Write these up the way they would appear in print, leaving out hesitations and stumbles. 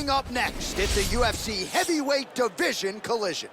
Coming up next, it's a UFC heavyweight division collision.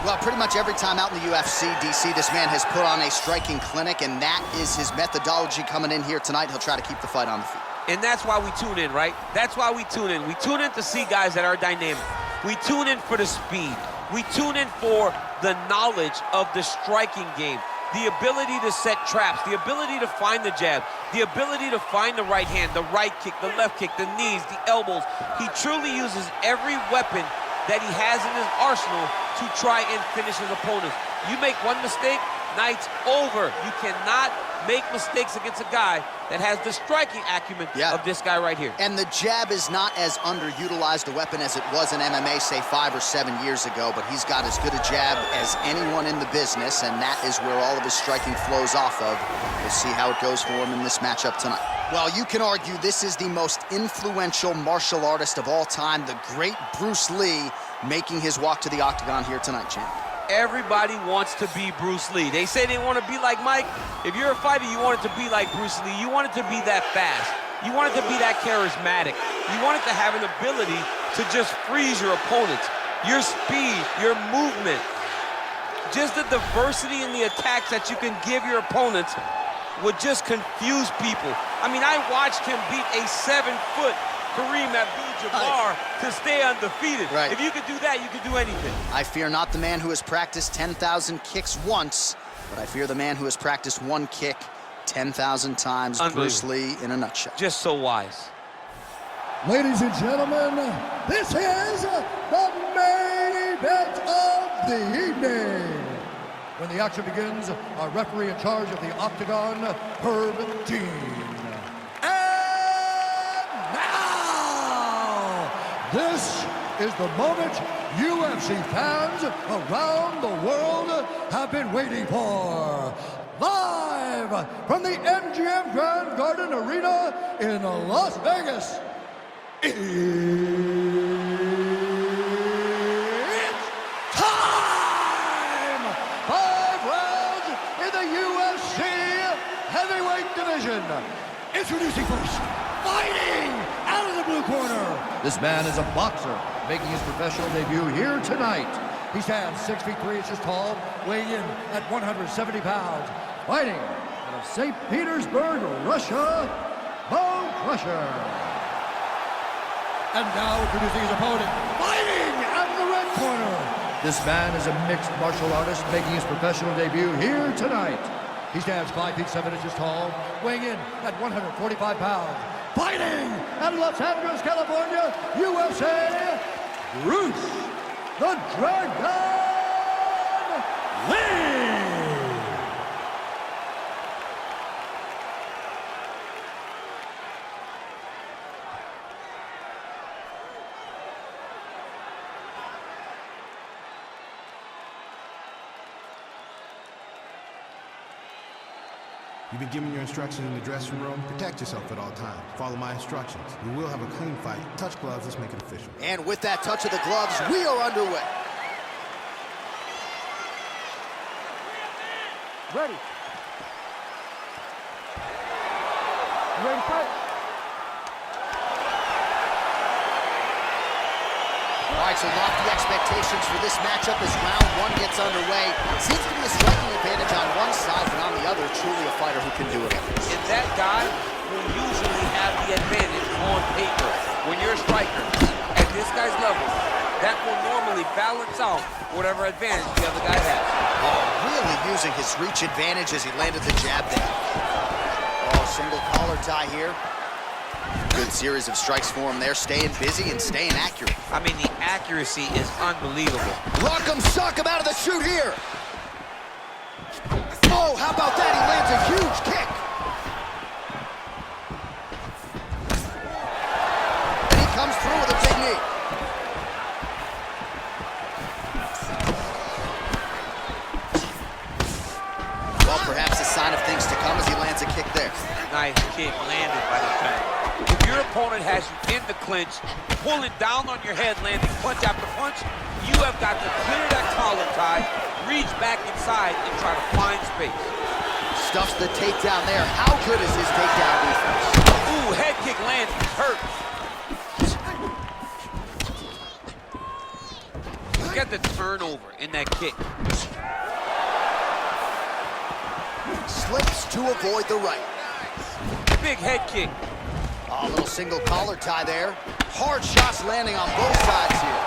Well, pretty much every time out in the UFC, DC, this man has put on a striking clinic, and that is his methodology coming in here tonight. He'll try to keep the fight on the feet. And that's why we tune in, right? That's why we tune in. We tune in to see guys that are dynamic. We tune in for the speed. We tune in for the knowledge of the striking game, the ability to set traps, the ability to find the jab, the ability to find the right hand, the right kick, the left kick, the knees, the elbows. He truly uses every weapon that he has in his arsenal to try and finish his opponents. You make one mistake, night's over. You cannot make mistakes against a guy that has the striking acumen of this guy right here. And the jab is not as underutilized a weapon as it was in MMA, say 5 or 7 years ago, but he's got as good a jab as anyone in the business, and that is where all of his striking flows off of. We'll see how it goes for him in this matchup tonight. Well, you can argue this is the most influential martial artist of all time, the great Bruce Lee, making his walk to the octagon here tonight, champ. Everybody wants to be Bruce Lee. They say they want to be like Mike. If you're a fighter, you want it to be like Bruce Lee. You want it to be that fast. You want it to be that charismatic. You want it to have an ability to just freeze your opponents. Your speed, your movement, just the diversity in the attacks that you can give your opponents would just confuse people. I mean, I watched him beat a 7-foot Kareem Abdul-Jabbar to stay undefeated. Right. If you could do that, you could do anything. I fear not the man who has practiced 10,000 kicks once, but I fear the man who has practiced one kick 10,000 times. Bruce Lee in a nutshell. Just so wise. Ladies and gentlemen, this is the main event of the evening. When the action begins, our referee in charge of the octagon, Herb Dean. And now, this is the moment UFC fans around the world have been waiting for. Live from the MGM Grand Garden Arena in Las Vegas. It's time! 5 rounds in the UFC heavyweight division. Introducing first, fighting out of the blue corner. This man is a boxer, making his professional debut here tonight. He stands 6 feet 3 inches tall, weighing in at 170 pounds. Fighting out of St. Petersburg, Russia, Bone Crusher. And now introducing his opponent, fighting out of the red corner. This man is a mixed martial artist making his professional debut here tonight. He stands 5 feet 7 inches tall, weighing in at 145 pounds. Fighting out of Los Angeles, California, UFC, Bruce the Dragon Lee. You've been given your instructions in the dressing room. Protect yourself at all times. Follow my instructions. We will have a clean fight. Touch gloves, let's make it official. And with that touch of the gloves, we are underway. Ready. Ready to fight? All right, so lofty expectations for this matchup as round 1 gets underway. Seems to be a striking advantage on one side, but on the other, truly a fighter who can do it. And that guy will usually have the advantage on paper. When you're a striker at this guy's level, that will normally balance out whatever advantage the other guy has. Oh, really using his reach advantage as he landed the jab there. Oh, single collar tie here. Good series of strikes for him there, staying busy and staying accurate. I mean, the accuracy is unbelievable. Rock'em sock him out of the chute here. Oh, how about that? He lands a huge kick. And he comes through with a big knee. Well, perhaps a sign of things to come as he lands a kick there. Nice kick landed by the back. If you're a opponent has you in the clinch, pulling down on your head, landing punch after punch, you have got to clear that collar tie, reach back inside, and try to find space. Stuffs the takedown there. How good is his takedown defense? Ooh, head kick lands. He's hurt. Look at the turnover in that kick. Slips to avoid the right. Big head kick. A little single collar tie there. Hard shots landing on both sides here.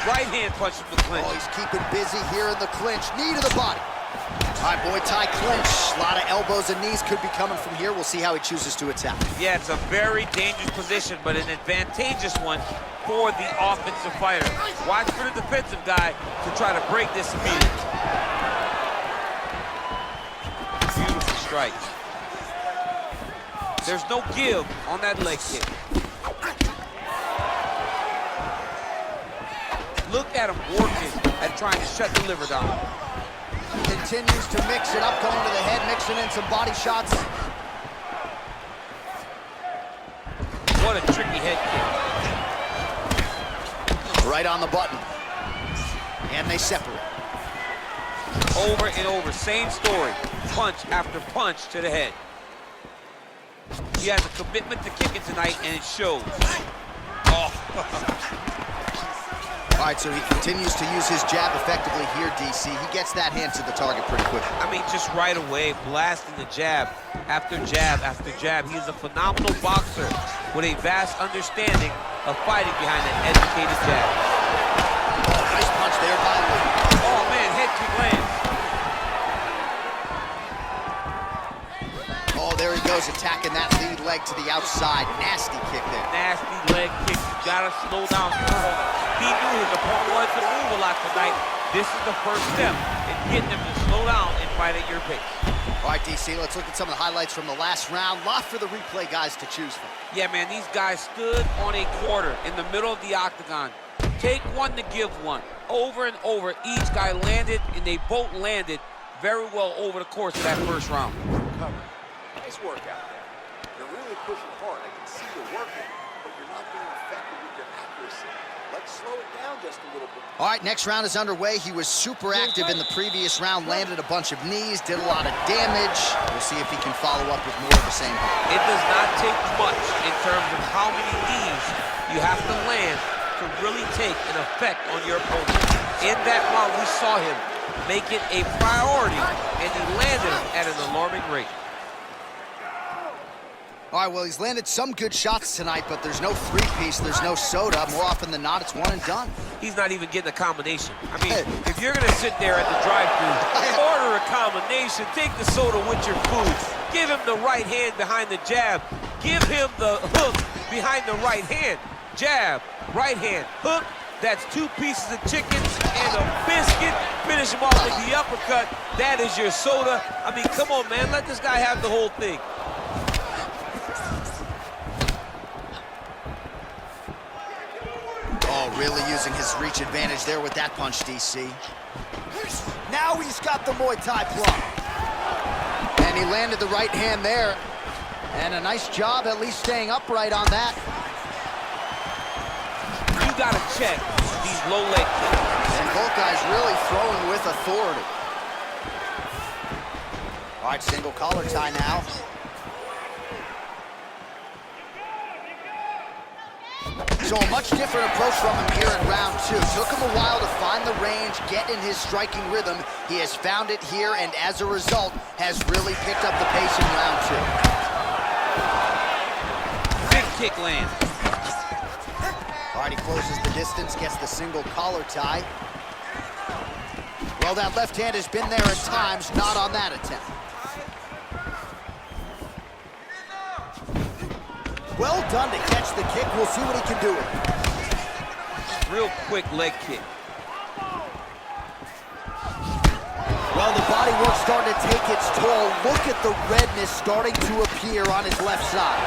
Right hand punch from the clinch. Oh, he's keeping busy here in the clinch. Knee to the body. All right, Muay Thai clinch. A lot of elbows and knees could be coming from here. We'll see how he chooses to attack. Yeah, it's a very dangerous position, but an advantageous one for the offensive fighter. Watch for the defensive guy to try to break this immediately. Beautiful strike. There's no give on that leg kick. Look at him working at trying to shut the liver down. Continues to mix it up, going to the head, mixing in some body shots. What a tricky head kick. Right on the button. And they separate. Over and over, same story. Punch after punch to the head. He has a commitment to kicking tonight, and it shows. Oh. All right, so he continues to use his jab effectively here, DC. He gets that hand to the target pretty quickly. I mean, just right away, blasting the jab after jab after jab. He's a phenomenal boxer with a vast understanding of fighting behind an educated jab. Oh, nice punch there by Lee. Oh, man, head kick lands. Oh, there he goes, attacking that lead leg to the outside. Nasty kick there. Nasty leg kick. You gotta slow down his opponent. He knew his opponent wanted to move a lot tonight. This is the first step in getting him to slow down and fight at your pace. All right, DC, let's look at some of the highlights from the last round. Lot for the replay guys to choose from. Yeah, man, these guys stood on a quarter in the middle of the octagon. Take one to give one. Over and over, each guy landed, and they both landed very well over the course of that first round. Nice work out there. You're really pushing hard. I can see you're working, but you're not being effective with your accuracy. Let's slow it down just a little bit. All right, next round is underway. He was super active in the previous round, landed a bunch of knees, did a lot of damage. We'll see if he can follow up with more of the same. It does not take much in terms of how many knees you have to land to really take an effect on your opponent. In that round, we saw him make it a priority, and he landed them at an alarming rate. All right, well, he's landed some good shots tonight, but there's no three-piece, there's no soda. More often than not, it's one and done. He's not even getting a combination. I mean, if you're going to sit there at the drive-thru, order a combination, take the soda with your food, give him the right hand behind the jab, give him the hook behind the right hand. Jab, right hand, hook. That's 2 pieces of chicken and a biscuit. Finish him off with the uppercut. That is your soda. I mean, come on, man. Let this guy have the whole thing. Oh, really using his reach advantage there with that punch, DC. Now he's got the Muay Thai block. And he landed the right hand there. And a nice job at least staying upright on that. You gotta check these low leg kicks. And both guys really throwing with authority. All right, single collar tie now. So a much different approach from him here in round 2. Took him a while to find the range, get in his striking rhythm. He has found it here, and as a result, has really picked up the pace in round 2. Big kick land. All right, he closes the distance, gets the single collar tie. Well, that left hand has been there at times, not on that attempt. Well done to catch the kick. We'll see what he can do with it. Real quick leg kick. Well, the body work's starting to take its toll. Look at the redness starting to appear on his left side.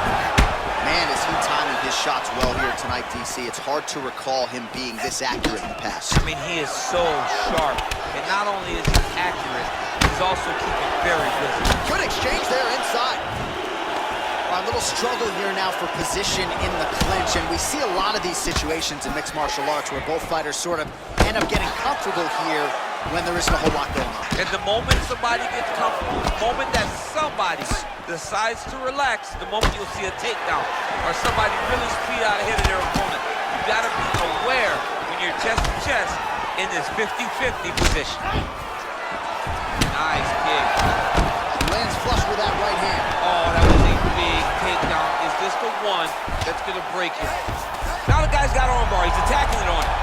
Man, is he timing his shots well here tonight, DC. It's hard to recall him being this accurate in the past. I mean, he is so sharp. And not only is he accurate, he's also keeping very busy. Good exchange there inside. All Our little struggle here now for position in the clinch, and we see a lot of these situations in mixed martial arts where both fighters sort of end up getting comfortable here when there isn't a whole lot going on. And the moment somebody gets comfortable, the moment that somebody decides to relax, the moment you'll see a takedown or somebody really speed out ahead of their opponent. You gotta be aware when you're chest to chest in this 50-50 position. Nice kick. Lands flush with that right hand. Oh, that was a big takedown. Is this the one that's gonna break him? Now the guy's got armbar. He's attacking it on him.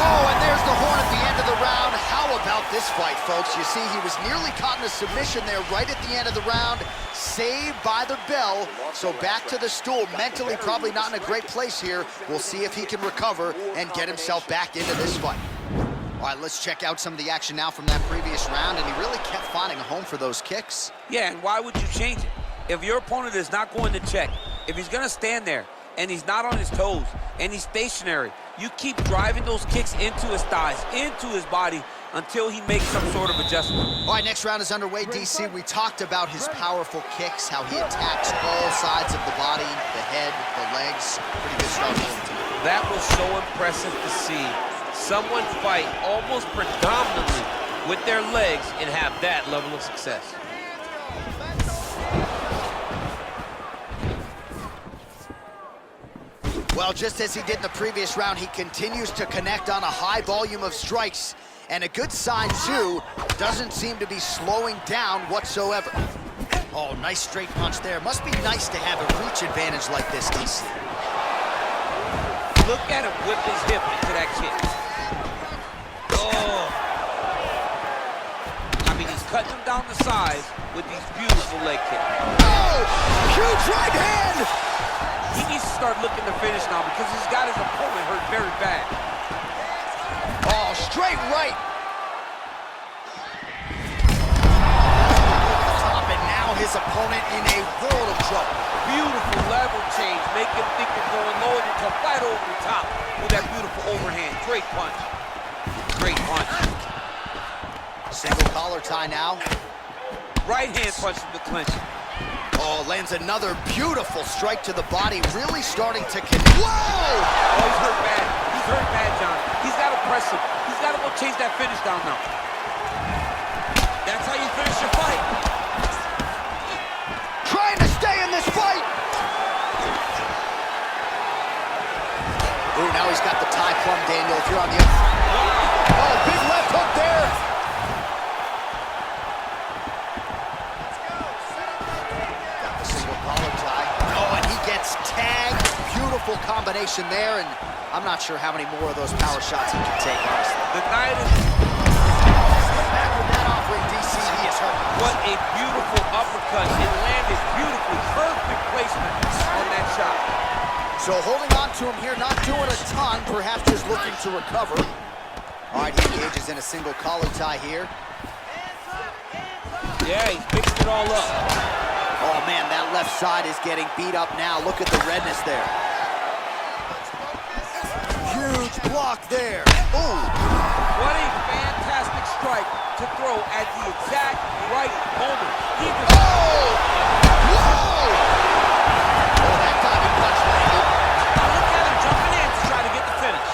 Oh, and there's the horn at the end of the round. How about this fight, folks? You see, he was nearly caught in a submission there right at the end of the round. Saved by the bell. So back to the stool. Mentally probably not in a great place here. We'll see if he can recover and get himself back into this fight. All right, let's check out some of the action now from that previous round, and he really kept finding a home for those kicks. Yeah, and why would you change it? If your opponent is not going to check, if he's going to stand there and he's not on his toes and he's stationary, you keep driving those kicks into his thighs, into his body, until he makes some sort of adjustment. All right, next round is underway, DC. We talked about his powerful kicks, how he attacks all sides of the body, the head, the legs. Pretty good start for him tonight. That was so impressive to see. Someone fight almost predominantly with their legs and have that level of success. Well, just as he did in the previous round, he continues to connect on a high volume of strikes. And a good sign, too, doesn't seem to be slowing down whatsoever. Oh, nice straight punch there. Must be nice to have a reach advantage like this, DC. Look at him whip his hip into that kick. Oh. I mean, he's cutting him down the sides with these beautiful leg kicks. Oh, huge right hand! He needs to start looking to finish now because he's got his opponent hurt very bad. Oh, straight right. Top, and now his opponent in a world of trouble. Beautiful level change. Make him think you're going low and you come right over the top with that beautiful overhand. Great punch. Great punch. Single collar tie now. Right hand punch from the clinch. Oh, lands another beautiful strike to the body, really starting to connect. Whoa! Oh, he's hurt bad. He's hurt bad, John. He's got to press him. He's got to go chase that finish down now. That's how you finish your fight. Trying to stay in this fight. Ooh, now he's got the tie plum, Daniel, if you're on the other. Oh, big left hook there. Got the single collar tie. Oh, and he gets tagged. Beautiful combination there, and I'm not sure how many more of those power shots he can take, honestly. The night is... Back with that offering, DC, he is hurt. What a beautiful uppercut. It landed beautifully. Perfect placement on that shot. So holding on to him here, not doing a ton, perhaps just looking to recover. All right, he engages in a single collar tie here. Yeah, he's mixed it all up. Oh, man, that left side is getting beat up now. Look at the redness there. Huge block there. Ooh. What a fantastic strike to throw at the exact right moment. He was... Oh! Whoa! Oh, that diving punch landed. Now look at him jumping in to try to get the finish.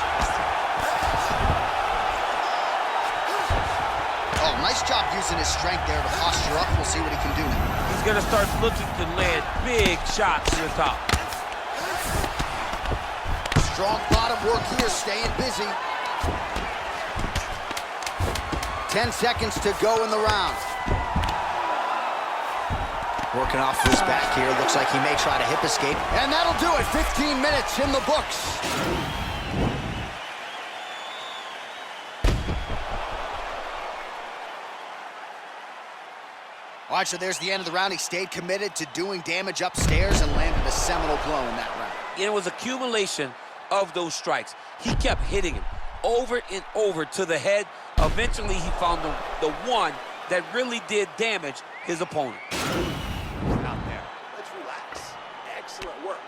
Oh, nice job using his strength there to posture up. We'll see what he can do. He's going to start looking to land big shots to the top. Strong bottom work here, staying busy. 10 seconds to go in the round. Working off his back here. Looks like he may try to hip escape. And that'll do it. 15 minutes in the books. All right, so there's the end of the round. He stayed committed to doing damage upstairs and landed a seminal blow in that round. It was accumulation of those strikes. He kept hitting him over and over to the head. Eventually, he found the one that really did damage his opponent. Out there. Let's relax. Excellent work.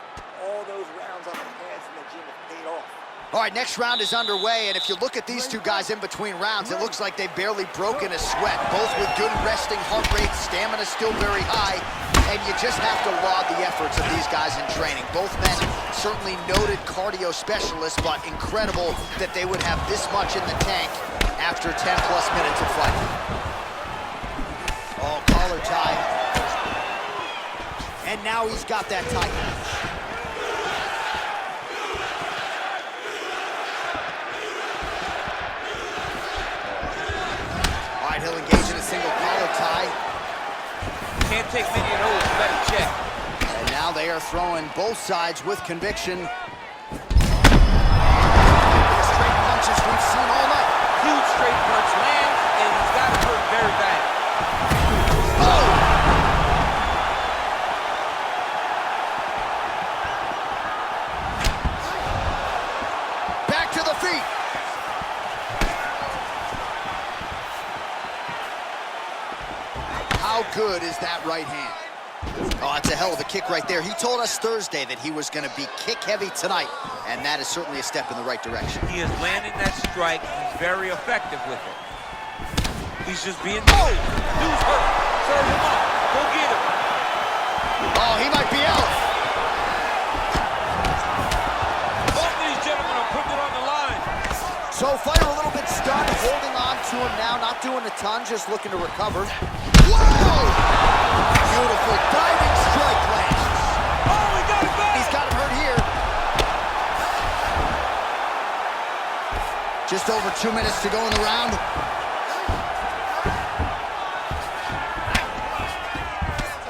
All those rounds on the pads in the gym have paid off. All right, next round is underway, and if you look at these two guys in between rounds, it looks like they've barely broken a sweat. Both with good resting heart rates, stamina still very high, and you just have to laud the efforts of these guys in training. Both men certainly noted cardio specialists, but incredible that they would have this much in the tank after 10-plus minutes of fighting. Oh, collar tie. And now he's got that tight. He'll engage in a single collar tie. Can't take many of those, you better check. And now they are throwing both sides with conviction. Straight punches we've seen all night. Huge straight punch lands, and he's got it hurt very bad. Oh! Back to the feet. How good is that right hand? Oh, that's a hell of a kick right there. He told us Thursday that he was going to be kick-heavy tonight, and that is certainly a step in the right direction. He is landing that strike. He's very effective with it. He's just being... Oh! Dude's hurt. Serve him up. Go get him. Oh, he might be out. Both of these gentlemen are putting it on the line. So fighter a little bit stunned, holding on to him now, not doing a ton, just looking to recover. Whoa! Beautiful diving strike lands. Oh, he got it back. He's got him hurt here. Just over 2 minutes to go in the round.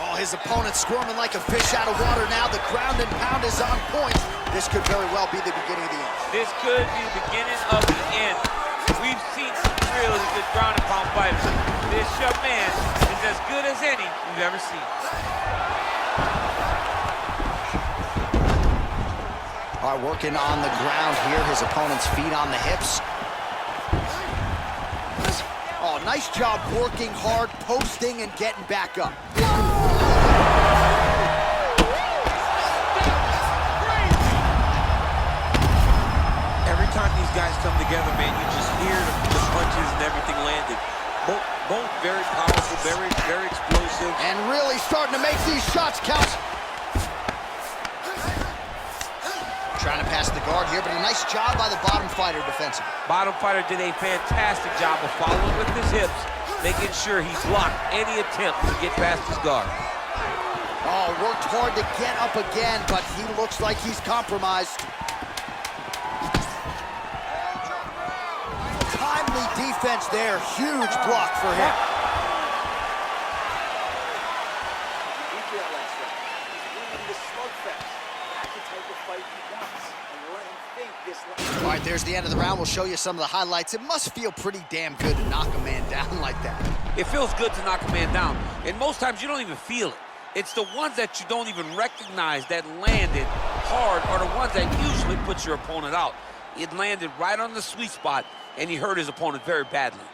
Oh, his opponent squirming like a fish out of water now. The ground and pound is on point. This could very well be the beginning of the end. This could be the beginning of the end. We've seen some really good ground and pound fighters. This young man is as good as any we've ever seen. All right, working on the ground here. His opponent's feet on the hips. Oh, nice job working hard, posting, and getting back up. Every time these guys come together, man, you just hear the punches and everything landed. Both very powerful, very explosive. And really starting to make these shots count. Trying to pass the guard here, but a nice job by the bottom fighter defensively. Bottom fighter did a fantastic job of following with his hips, making sure he blocked any attempt to get past his guard. Oh, worked hard to get up again, but he looks like he's compromised. Timely defense there, huge block for him. All right, there's the end of the round. We'll show you some of the highlights. It must feel pretty damn good to knock a man down like that. It feels good to knock a man down, and most times you don't even feel it. It's the ones that you don't even recognize that landed hard are the ones that usually put your opponent out. It landed right on the sweet spot, and he hurt his opponent very badly.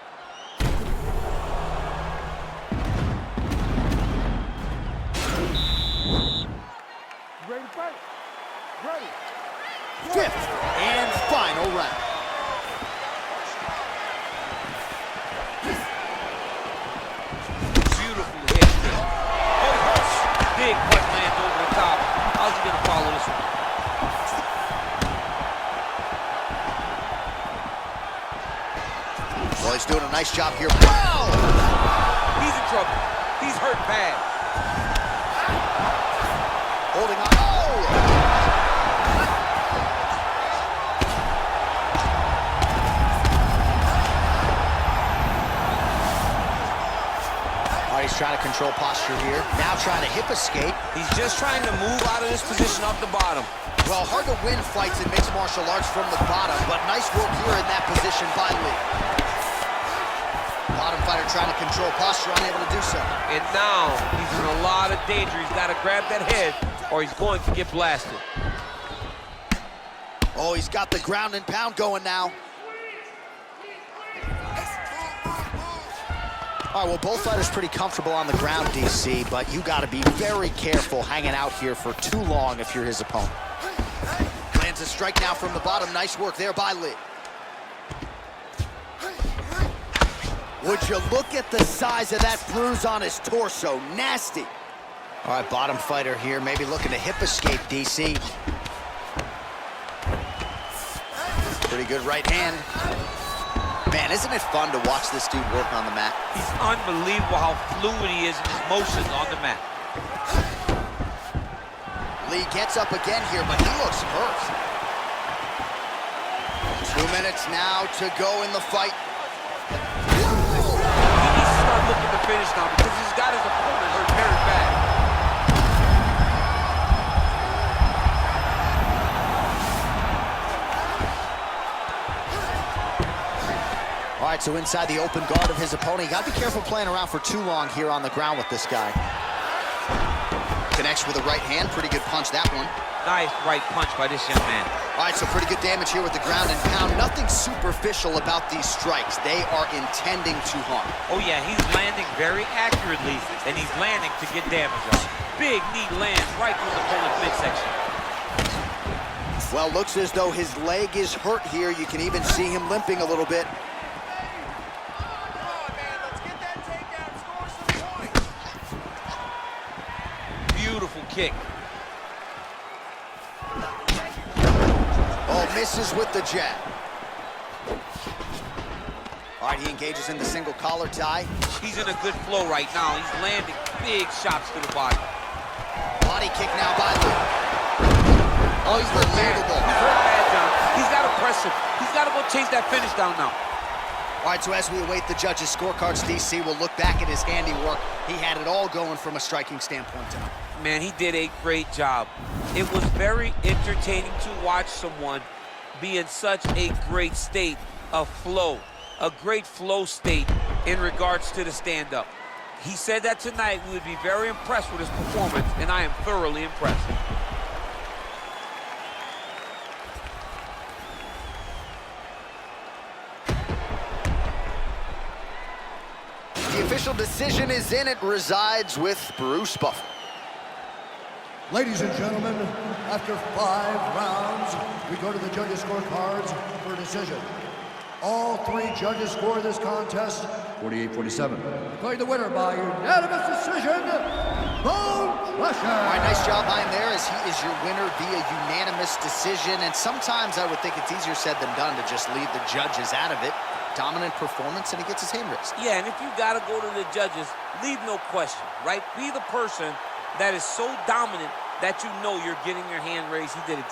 Ready to fight? Ready. Fifth and final round. Beautiful head kick. Oh, hurts. Big punch lands over the top. How's he gonna follow this one? Well, he's doing a nice job here. Wow! He's in trouble. He's hurt bad. Holding on. Oh! He's trying to control posture here. Now trying to hip escape. He's just trying to move out of this position off the bottom. Well, hard to win fights in mixed martial arts from the bottom, but nice work here in that position by Lee. Bottom fighter trying to control posture, unable to do so. And now he's in a lot of danger. He's got to grab that head or he's going to get blasted. Oh, he's got the ground and pound going now. All right, well, both fighters pretty comfortable on the ground, DC, but you got to be very careful hanging out here for too long if you're his opponent. Lands Lands a strike now from the bottom. Nice work there by Lee. Would you look at the size of that bruise on his torso? Nasty. All right, bottom fighter here, maybe looking to hip escape, DC. Pretty good right hand. Man, isn't it fun to watch this dude work on the mat? He's unbelievable how fluid he is in his motions on the mat. Lee gets up again here, but he looks hurt. 2 minutes now to go in the fight. He needs to start looking to finish now because he's got his opponent hurt very bad. All right, so inside the open guard of his opponent. You gotta be careful playing around for too long here on the ground with this guy. Connects with a right hand, pretty good punch that one. Nice right punch by this young man. All right, so pretty good damage here with the ground and pound. Nothing superficial about these strikes. They are intending to harm. Oh yeah, he's landing very accurately, and he's landing to get damage on. Big knee lands right through the opponent's midsection. Well, looks as though his leg is hurt here. You can even see him limping a little bit. Beautiful kick. Oh, misses with the jab. All right, he engages in the single collar tie. He's in a good flow right now. He's landing big shots to the body. Body kick now by Lee. Oh, he's unbelievable. He's hurt bad, John. He's got to press him. He's got to go chase that finish down now. All right, so as we await the judges' scorecards, DC will look back at his handiwork. He had it all going from a striking standpoint tonight. Man, he did a great job. It was very entertaining to watch someone be in such a great state of flow, a great flow state in regards to the stand-up. He said that tonight we would be very impressed with his performance, and I am thoroughly impressed. The official decision is in. It resides with Bruce Buffer. Ladies and gentlemen, after 5 rounds, we go to the judges' scorecards for a decision. All 3 judges score this contest 48-47. Declared the winner by unanimous decision, Bone Crusher. All right, nice job by him there as he is your winner via unanimous decision. And sometimes I would think it's easier said than done to just leave the judges out of it. Dominant performance, and he gets his hand raised. Yeah, and if you got to go to the judges, leave no question, right? Be the person that is so dominant that you know you're getting your hand raised. He did it.